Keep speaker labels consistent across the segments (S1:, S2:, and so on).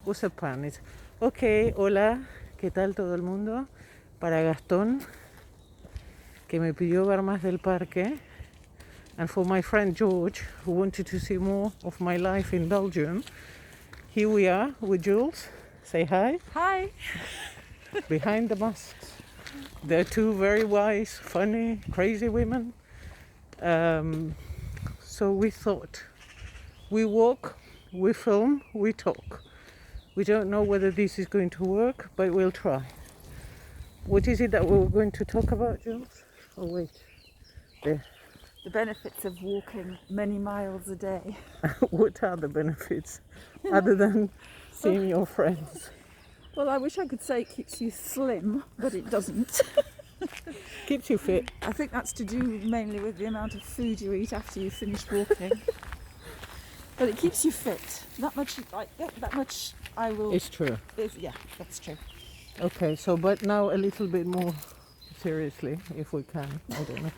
S1: What's the plan? It's, okay, hola, ¿qué tal todo el mundo? Para Gastón, que me pidió ver más del parque. And for my friend George, who wanted to see more of my life in Belgium. Here we are with Jules. Say hi.
S2: Hi.
S1: Behind the masks. They're two very wise, funny, crazy women. So we thought, we walk, we film, we talk. We don't know whether this is going to work, but we'll try. What is it that we're going to talk about, Jules? Oh, wait. There.
S2: The benefits of walking many miles a day.
S1: What are the benefits, other than seeing your friends?
S2: Well, I wish I could say it keeps you slim, but it doesn't.
S1: Keeps you fit.
S2: I think that's to do mainly with the amount of food you eat after you finish walking. But it keeps you fit. That much I will...
S1: It's true.
S2: Yeah, that's true.
S1: Okay, so but now a little bit more seriously, if we can. I don't know.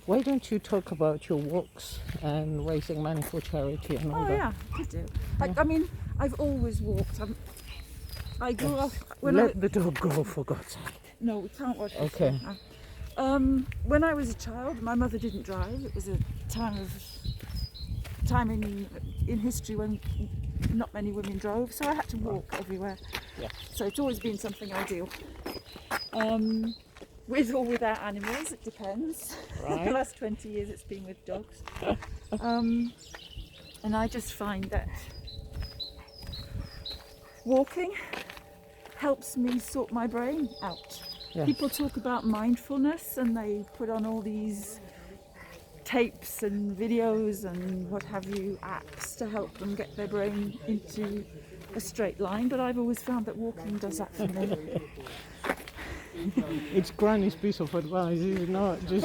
S1: Why don't you talk about your walks and raising money for charity and all that?
S2: Oh yeah, I could do. I mean, I've always walked. I grew up...
S1: Let the dog go, for God's sake.
S2: No, we can't watch this.
S1: Okay.
S2: When I was a child, my mother didn't drive. It was a time in history when not many women drove, so I had to walk everywhere.
S1: Yeah.
S2: So it's always been something I do. With or without animals, it depends.
S1: Right.
S2: The last 20 years it's been with dogs. And I just find that walking helps me sort my brain out.
S1: Yeah.
S2: People talk about mindfulness and they put on all these tapes and videos and what have you, apps to help them get their brain into a straight line, but I've always found that walking does that for me.
S1: It's Granny's piece of advice, it's not just...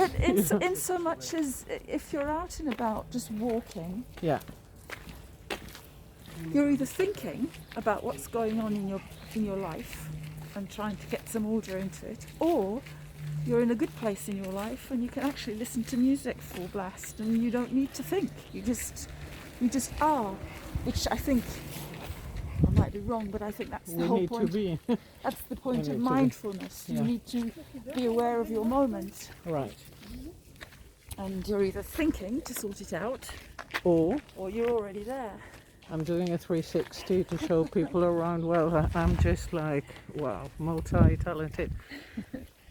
S2: But in so much as if you're out and about just walking,
S1: Yeah.
S2: you're either thinking about what's going on in your life and trying to get some order into it, or you're in a good place in your life and you can actually listen to music full blast and you don't need to think. You just are, which I think I might be wrong, but I think that's the whole point.
S1: We need to be.
S2: That's the point
S1: We
S2: of
S1: need to be.
S2: mindfulness.
S1: Yeah.
S2: You need to be aware of your moment,
S1: Right.
S2: and you're either thinking to sort it out,
S1: Or
S2: or you're already there.
S1: I'm doing a 360 to show people around, well, I'm just like, wow, multi-talented.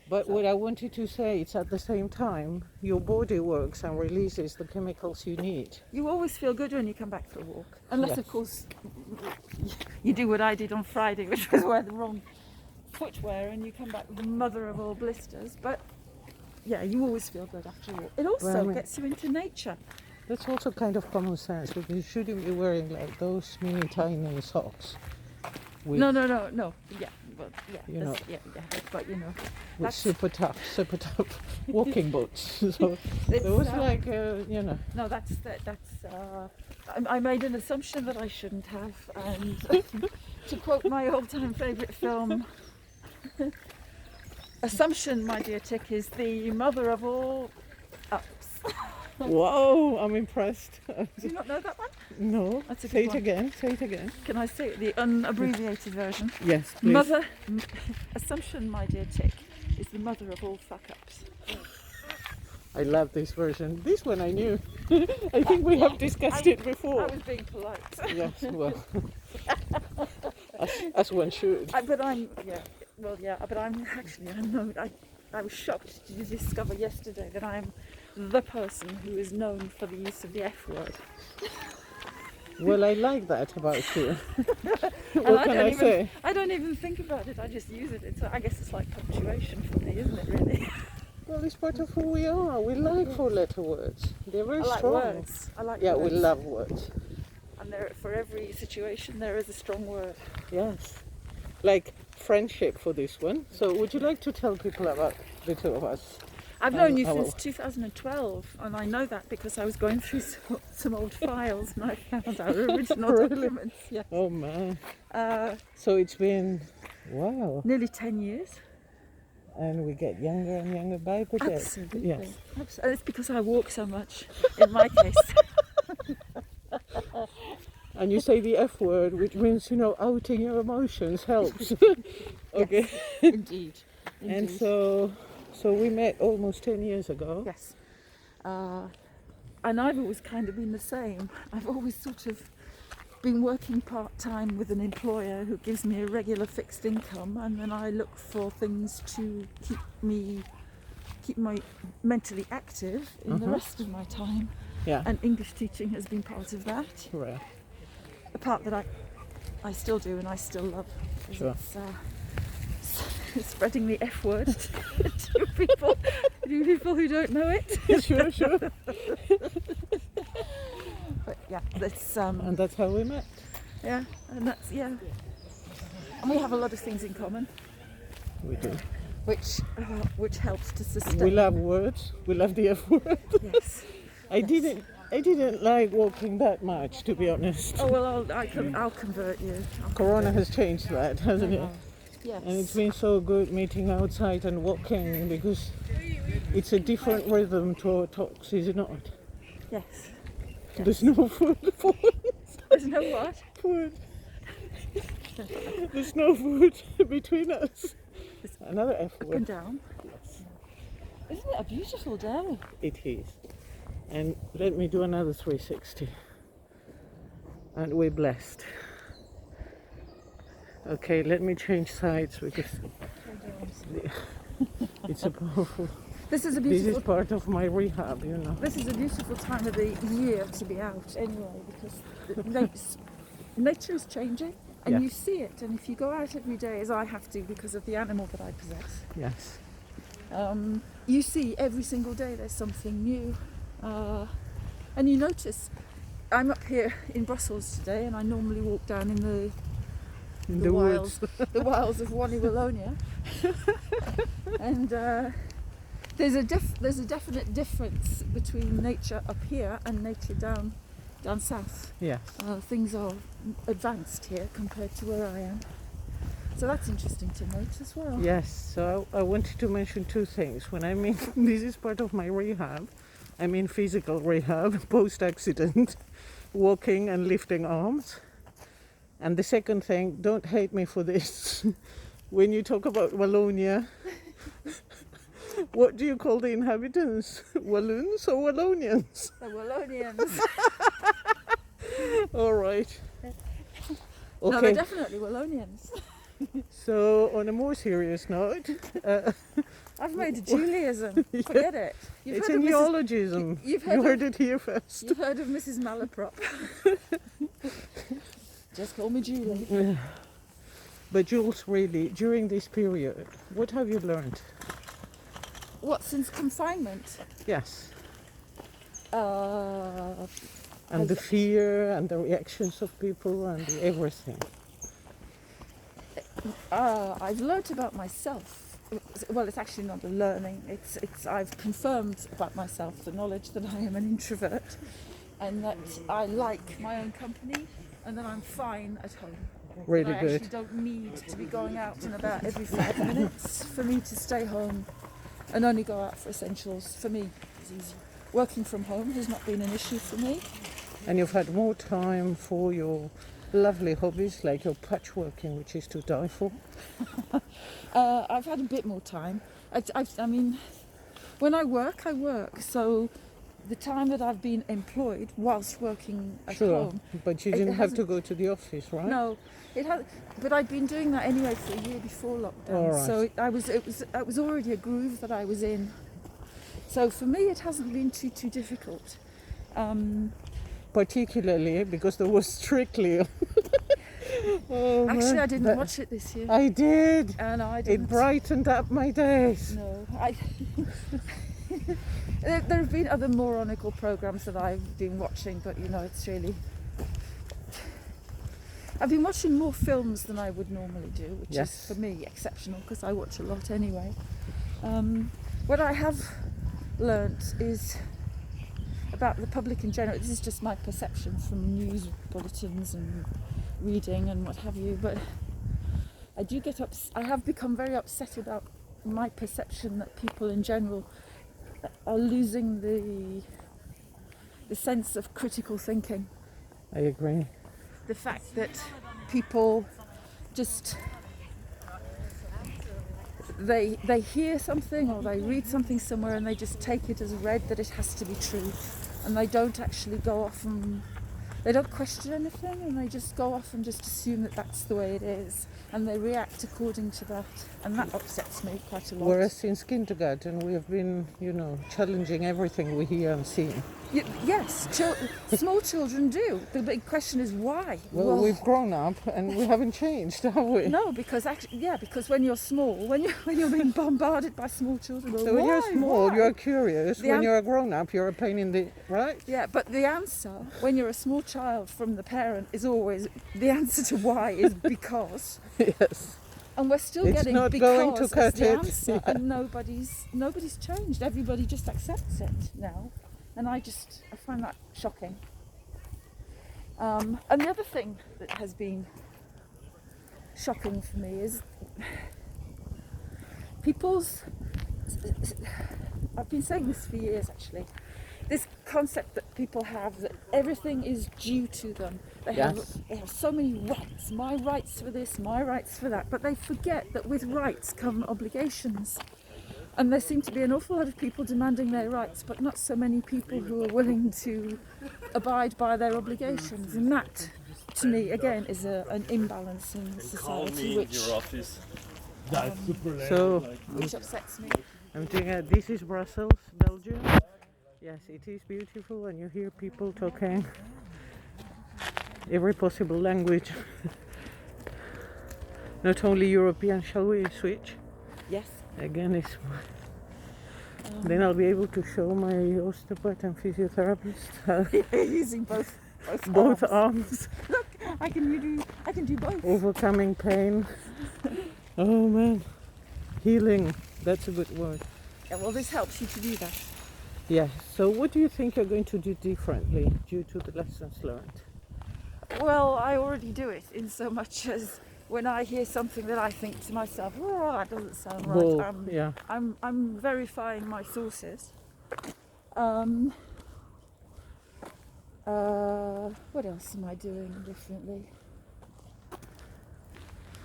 S1: But what I wanted to say is at the same time, your body works and releases the chemicals you need.
S2: You always feel good when you come back for a walk, unless
S1: Yes.
S2: of course you do what I did on Friday, which was wear the wrong footwear and you come back with the mother of all blisters. But yeah, you always feel good after a walk. It also
S1: Well, I mean-
S2: gets you into nature.
S1: That's also kind of common sense, because you shouldn't be wearing like those mini tiny socks. With,
S2: No. Yeah, well, yeah,
S1: You know.
S2: yeah. But you know,
S1: with
S2: that's
S1: super tough walking boots. So
S2: it's,
S1: it was like, you know.
S2: no, that's. I made an assumption that I shouldn't have, and to quote my all-time favourite film, "Assumption, my dear Tick, is the mother of all ups."
S1: Whoa, I'm impressed.
S2: Do you not know that one?
S1: No,
S2: That's a
S1: say
S2: good
S1: it
S2: one.
S1: again, say it again.
S2: Can I say it, the unabbreviated version?
S1: Yes, please.
S2: Assumption, my dear Tick, is the mother of all fuck-ups.
S1: I love this version. This one I knew. I think we have discussed it
S2: I
S1: before.
S2: was being polite.
S1: Yes, well, as one should.
S2: But I'm actually, I was shocked to discover yesterday that I'm the person who is known for the use of the F word.
S1: Well, I like that about you.
S2: And
S1: What can I say?
S2: I don't even think about it, I just use it. I guess it's like punctuation for me, isn't it, really?
S1: Well, it's part of who we are. We like four-letter words. They're very
S2: I like
S1: strong.
S2: words. I like
S1: Yeah,
S2: words.
S1: we love words.
S2: And for every situation, there is a strong word.
S1: Yes. Like friendship for this one. So would you like to tell people about the two of us?
S2: I've known you
S1: I will.
S2: since 2012, and I know that because I was going through some old files and I found our original
S1: Really?
S2: documents. Yeah.
S1: Oh man.
S2: Uh,
S1: So it's been, wow.
S2: nearly 10 years.
S1: And we get younger and younger by the day.
S2: Absolutely.
S1: Yes.
S2: And it's because I walk so much, in my case.
S1: And you say the F word, which means, outing your emotions helps. Okay.
S2: Yes, indeed.
S1: And so we met almost 10 years ago.
S2: Yes. And I've always kind of been the same. I've always sort of been working part-time with an employer who gives me a regular fixed income, and then I look for things to keep me mentally active in the rest of my time.
S1: Yeah.
S2: And English teaching has been part of that.
S1: Right.
S2: A part that I still do and I still love.
S1: Sure.
S2: It's spreading the F word to people who don't know it.
S1: Sure.
S2: But yeah, that's
S1: And that's how we met.
S2: yeah, and that's yeah. And we have a lot of things in common,
S1: We do.
S2: which helps to sustain.
S1: We love words. We love the F word.
S2: Yes.
S1: I didn't like walking that much, to be honest.
S2: Oh well, I'll convert you.
S1: Corona has changed that, hasn't it?
S2: Yes.
S1: And it's been so good meeting outside and walking, because it's a different rhythm to our talks, is it not?
S2: Yes.
S1: There's no food.
S2: There's no what?
S1: Food. There's no food between us. Another F
S2: Up and
S1: word.
S2: down.
S1: Yes,
S2: Isn't it a beautiful day?
S1: it is. And let me do another 360. And we're blessed. Okay, let me change sides because it's a powerful.
S2: This is a
S1: This is
S2: beautiful.
S1: part of my rehab,
S2: This is a beautiful time of the year to be out anyway, because nature is changing and
S1: Yeah.
S2: you see it. And if you go out every day, as I have to because of the animal that I possess,
S1: Yes.
S2: you see every single day there's something new. And you notice, I'm up here in Brussels today, and I normally walk down in
S1: In
S2: the
S1: woods.
S2: the wilds of Wallonia, and there's a definite difference between nature up here and nature down south.
S1: Yes.
S2: Things are advanced here compared to where I am, so that's interesting to note as well.
S1: Yes. So I wanted to mention two things. When I mean this is part of my rehab, I mean physical rehab, post-accident, walking and lifting arms. And the second thing, don't hate me for this. When you talk about Wallonia, what do you call the inhabitants? Walloons or Wallonians?
S2: The Wallonians.
S1: All right.
S2: No, they're
S1: Okay.
S2: definitely Wallonians.
S1: So on a more serious note,
S2: I've made a Judaism. Forget it.
S1: it's a
S2: heard of Mrs.
S1: neologism.
S2: You've
S1: You
S2: heard
S1: heard it here first.
S2: You've heard of Mrs. Malaprop. Just call me Julie.
S1: But Jules, really, during this period, what have you learned?
S2: What, since confinement?
S1: Yes.
S2: Uh,
S1: And the fear and the reactions of people and the everything.
S2: I've learnt about myself. Well, it's actually not a learning. It's I've confirmed about myself the knowledge that I am an introvert, and that I like my own company, and that I'm fine at home.
S1: Really
S2: I
S1: good.
S2: actually don't need to be going out and about every 5 minutes for me to stay home and only go out for essentials. For me, it's easy. Working from home has not been an issue for me.
S1: And you've had more time for your lovely hobbies like your patchworking, which is to die for.
S2: I've had a bit more time. I mean, when I work, I work. So the time that I've been employed whilst working at
S1: Sure,
S2: home.
S1: but you
S2: It
S1: didn't have to
S2: hasn't-
S1: go to the office, right?
S2: No, it has. But I'd been doing that anyway for a year before lockdown.
S1: All right.
S2: So it was already a groove that I was in. So for me, it hasn't been too difficult.
S1: Particularly because there was Strictly. Oh,
S2: Actually,
S1: man.
S2: I didn't
S1: That-
S2: watch it this year.
S1: I did.
S2: No, I
S1: It
S2: didn't.
S1: brightened up my days.
S2: No, there have been other moronical programs that I've been watching, but it's really. I've been watching more films than I would normally do, which
S1: Yes.
S2: is for me exceptional because I watch a lot anyway. What I have learnt is about the public in general. This is just my perception from news bulletins and reading and what have you, but I do get I have become very upset about my perception that people in general are losing the sense of critical thinking.
S1: I agree.
S2: the fact that people just they hear something or they read something somewhere and they just take it as read that it has to be true, and they don't actually go off and they don't question anything, and they just go off and just assume that that's the way it is, and they react according to that, and that upsets me quite a lot.
S1: Whereas since kindergarten we have been, challenging everything we hear and see.
S2: Yes, small children do. The big question is why?
S1: Well, we've grown up and we haven't changed, have we?
S2: No, because because when you're small, when you're being bombarded by small children,
S1: So when you're small,
S2: why?
S1: you're curious. When you're a grown up, you're a pain in the right.
S2: Yeah, but the answer when you're a small child from the parent is always the answer to why is because.
S1: Yes.
S2: And we're still
S1: It's
S2: getting
S1: not
S2: because
S1: going to
S2: as
S1: cut
S2: the
S1: it.
S2: answer,
S1: Yeah.
S2: and nobody's changed. Everybody just accepts it now, and I find that shocking. And the other thing that has been shocking for me is I've been saying this for years actually, this concept that people have that everything is due to them. They have so many rights, my rights for this, my rights for that, but they forget that with rights come obligations. And there seem to be an awful lot of people demanding their rights, but not so many people who are willing to abide by their obligations. And that, to me, again, is an imbalance in society, which upsets me.
S1: I'm doing this is Brussels, Belgium. Yes, it is beautiful, and you hear people talking every possible language. Not only European. Shall we switch?
S2: Yes.
S1: Again, it's then I'll be able to show my osteopath and physiotherapist
S2: using both
S1: arms.
S2: Look, I can do both.
S1: Overcoming pain. Oh man, healing. That's a good word.
S2: Yeah, well, this helps you to do that.
S1: Yeah. So, what do you think you're going to do differently due to the lessons learned?
S2: Well, I already do it in so much as when I hear something that I think to myself, oh, that doesn't sound right. I'm verifying my sources. What else am I doing differently?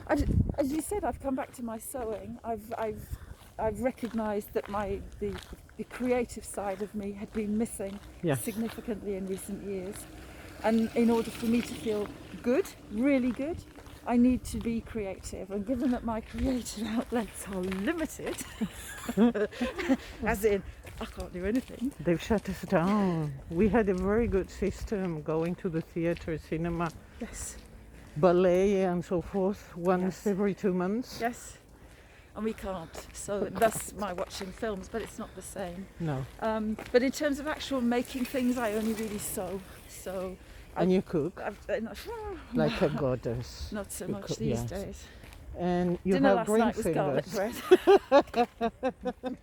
S2: As you said, I've come back to my sewing. I've recognised that the creative side of me had been missing significantly in recent years. And in order for me to feel good, really good, I need to be creative. And given that my creative outlets are limited, as in I can't do anything.
S1: They've shut us down. We had a very good system going to the theatre, cinema, ballet and so forth once every 2 months.
S2: Yes. And we can't. So thus my watching films, but it's not the same.
S1: No.
S2: But in terms of actual making things, I only really sew. So.
S1: And you cook? Like a goddess.
S2: Not so much these days.
S1: And you
S2: Dinner
S1: have
S2: last
S1: green
S2: night was garlic
S1: fingers.
S2: bread.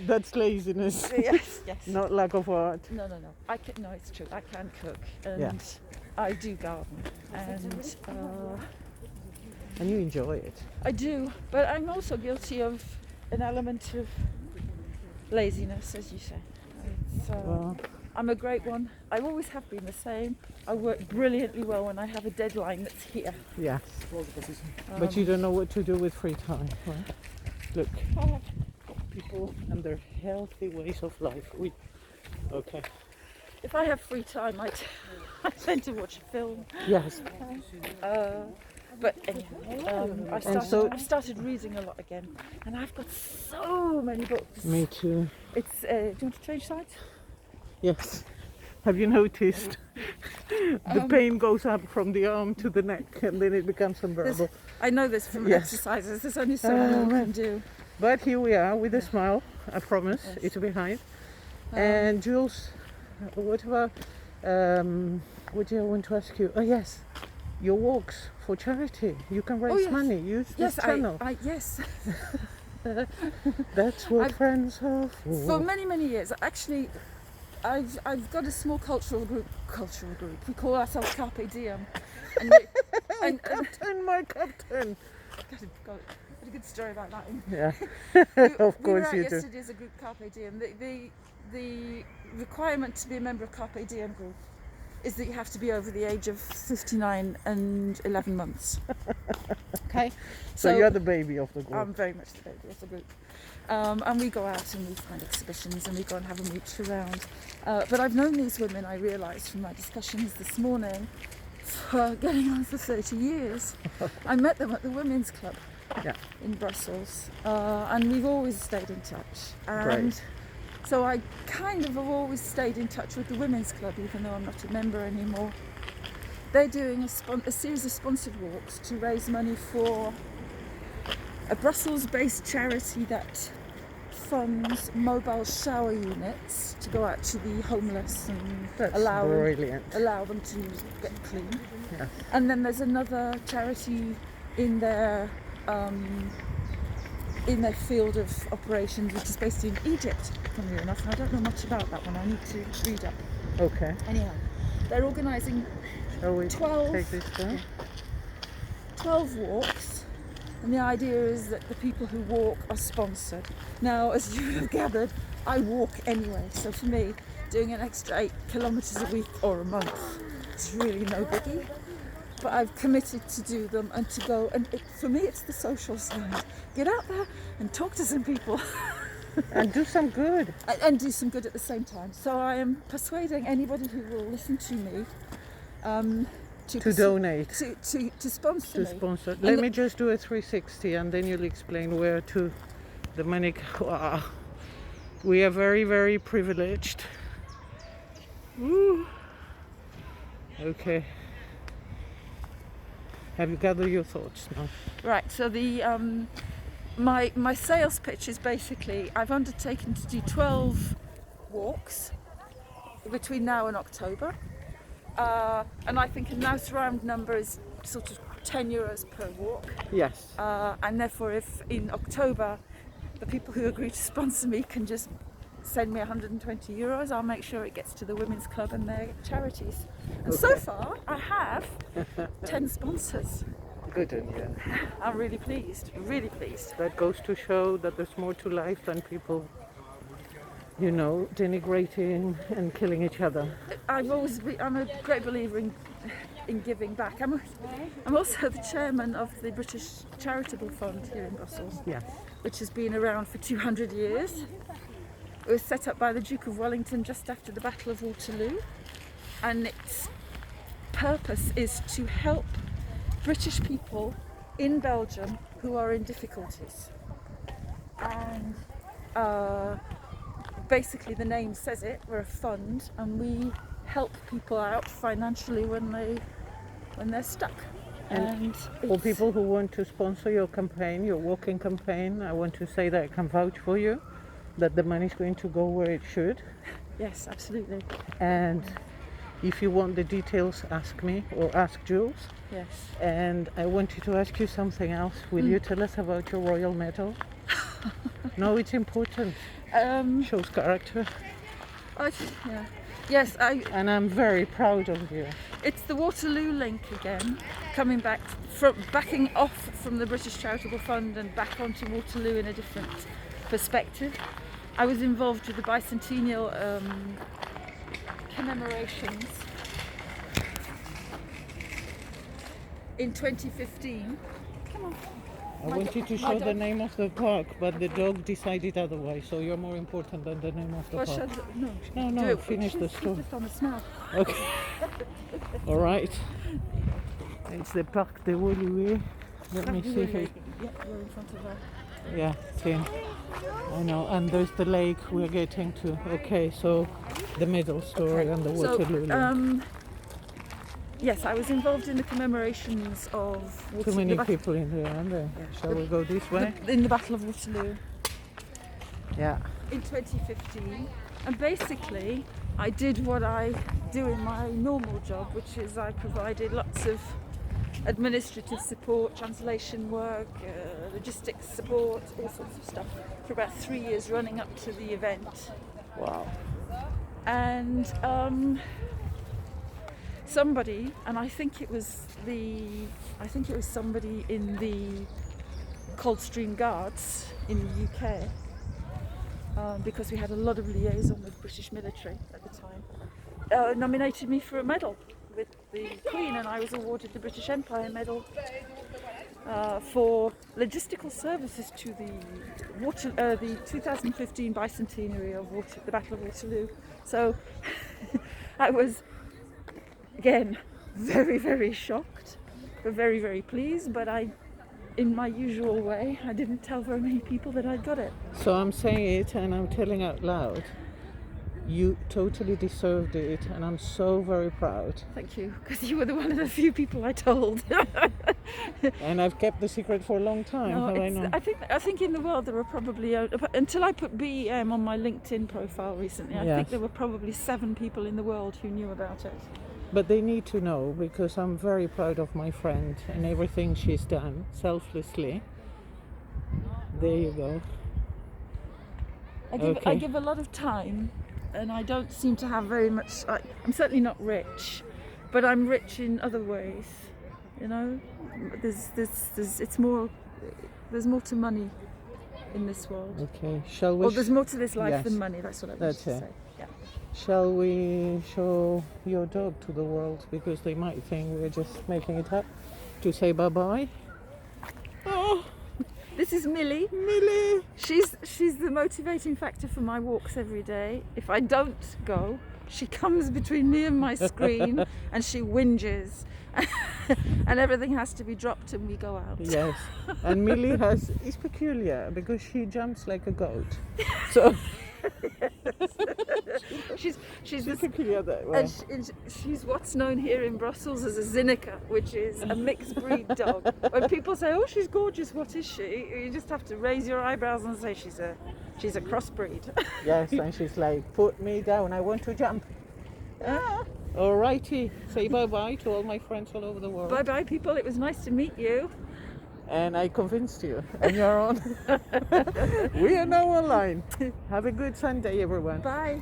S1: That's laziness.
S2: Yes.
S1: Not lack of art.
S2: No. No, it's true. I can cook, and I do garden,
S1: and you enjoy it.
S2: I do, but I'm also guilty of an element of laziness, as you say. I'm a great one. I always have been the same. I work brilliantly well when I have a deadline that's here.
S1: Yes. But you don't know what to do with free time, right? Look, people and their healthy ways of life. Okay.
S2: If I have free time, I tend to watch a film.
S1: Yes.
S2: But anyhow, I've started reading a lot again, and I've got so many books.
S1: Me too.
S2: Do you want to change sides?
S1: Yes. Have you noticed the pain goes up from the arm to the neck, and then it becomes unbearable?
S2: I know this from exercises. There's only so many you can do.
S1: But here we are with a smile. I promise it's behind. And Jules, what about? What do I want to ask you? Oh yes, your walks for charity. You can raise money. Use this channel.
S2: Yes.
S1: That's what friends are for.
S2: For many years, actually. I've got a small cultural group. We call ourselves Carpe Diem. And
S1: Captain, my captain.
S2: Got a good story about that.
S1: Yeah, of course you do.
S2: Yesterday as a group Carpe Diem. The requirement to be a member of Carpe Diem group is that you have to be over the age of 59 and 11 months. Okay?
S1: So you're the baby of the group.
S2: I'm very much the baby of the group. And we go out and we find exhibitions and we go and have a mooch around. But I've known these women, I realised from my discussions this morning, for getting on for 30 years. I met them at the Women's Club in Brussels, and we've always stayed in touch. And so I kind of have always stayed in touch with the Women's Club, even though I'm not a member anymore. They're doing a series of sponsored walks to raise money for a Brussels-based charity that funds mobile shower units to go out to the homeless and allow them to get clean.
S1: Yeah.
S2: And then there's another charity in their field of operations, which is based in Egypt, funnily enough. I don't know much about that one. I need to read up.
S1: Okay.
S2: Anyhow, they're organising 12 walks, and the idea is that the people who walk are sponsored. Now, as you have gathered, I walk anyway, so for me, doing an extra 8 kilometres a week or a month is really no biggie. But I've committed to do them and to go, and for me it's the social side. Get out there and talk to some people.
S1: And do some good.
S2: And do some good at the same time. So I am persuading anybody who will listen to me to donate, to sponsor me.
S1: Let me just do a 360 and then you'll explain where to the money. Wow. We are very, very privileged. Woo. Okay. Have you gathered your thoughts now?
S2: Right, so the my sales pitch is basically I've undertaken to do 12 walks between now and October. And I think a nice round number is sort of €10 per walk.
S1: Yes.
S2: And therefore, if in October the people who agree to sponsor me can just send me €120, I'll make sure it gets to the Women's Club and their charities. And so far, I have 10 sponsors.
S1: Good on you.
S2: I'm really pleased, really pleased.
S1: That goes to show that there's more to life than people, denigrating and killing each other.
S2: I'm a great believer in giving back. I'm also the chairman of the British Charitable Fund here in Brussels, which has been around for 200 years. It was set up by the Duke of Wellington just after the Battle of Waterloo, and its purpose is to help British people in Belgium who are in difficulties. And basically the name says it, we're a fund and we help people out financially when they're stuck.
S1: And for people who want to sponsor your campaign, your walking campaign, I want to say that I can vouch for you, that the money is going to go where it should.
S2: Yes, absolutely.
S1: And if you want the details, ask me or ask Jules.
S2: Yes.
S1: And I wanted to ask you something else. Will you tell us about your royal medal? No, it's important. Shows character.
S2: Yes,
S1: and I'm very proud of you.
S2: It's the Waterloo link again, backing off from the British Charitable Fund and back onto Waterloo in a different perspective. I was involved with the bicentennial commemorations in 2015. Come on.
S1: I wanted to show the name of the park, but the dog decided otherwise, so you're more important than the name of the park. No, finish the story.
S2: Just on the smell.
S1: Okay. All right. It's the Parc de Woluwe. Let me see here.
S2: Yeah, we're in front of that.
S1: Yeah, same. I know. And there's the lake we're getting to. Okay, so the middle story and the Waterloo link.
S2: Yes, I was involved in the commemorations of Waterloo.
S1: Too many people in there, aren't there? Yeah. Shall we go this way?
S2: In the Battle of Waterloo.
S1: Yeah.
S2: In 2015. And basically, I did what I do in my normal job, which is I provided lots of administrative support, translation work, logistics support, all sorts of stuff for about 3 years running up to the event.
S1: Wow.
S2: And somebody, and I think it was somebody in the Coldstream Guards in the UK, because we had a lot of liaison with British military at the time. nominated me for a medal with the Queen, and I was awarded the British Empire Medal for logistical services to the 2015 bicentenary of the Battle of Waterloo. So I was, again, very, very shocked, but very, very pleased. But in my usual way, I didn't tell very many people that I'd got it.
S1: So I'm saying it and I'm telling out loud. You totally deserved it, and I'm so very proud.
S2: Thank you, because you were one of the few people I told.
S1: And I've kept the secret for a long time,
S2: No,
S1: have I not?
S2: I think in the world there were probably, until I put BEM on my LinkedIn profile recently, I
S1: Yes.
S2: think there were probably 7 people in the world who knew about it.
S1: But they need to know, because I'm very proud of my friend and everything she's done selflessly. There you go.
S2: I
S1: Okay.
S2: give a lot of time, and I don't seem to have very much. I'm certainly not rich, but I'm rich in other ways. You know, there's more to money in this world.
S1: Okay, shall we?
S2: Or there's more to this life
S1: Yes.
S2: than money. That's what I
S1: That's
S2: wanted
S1: it.
S2: to say. Yeah.
S1: Shall we show your dog to the world, because they might think we're just making it up to say bye-bye? Oh,
S2: This is Millie.
S1: Millie!
S2: She's the motivating factor for my walks every day. If I don't go, she comes between me and my screen and she whinges. And everything has to be dropped and we go out.
S1: Yes, and Millie is peculiar because she jumps like a goat. So
S2: she's this,
S1: peculiar that way.
S2: and she's what's known here in Brussels as a Zinnica, which is a mixed breed dog. When people say, "Oh, she's gorgeous," what is she? You just have to raise your eyebrows and say she's a crossbreed.
S1: Yes, and she's like, put me down, I want to jump.
S2: Ah.
S1: Alrighty, say bye-bye to all my friends all over the world.
S2: Bye bye, people. It was nice to meet you.
S1: And I convinced you, and you're on. We are now online. Have a good Sunday, everyone.
S2: Bye.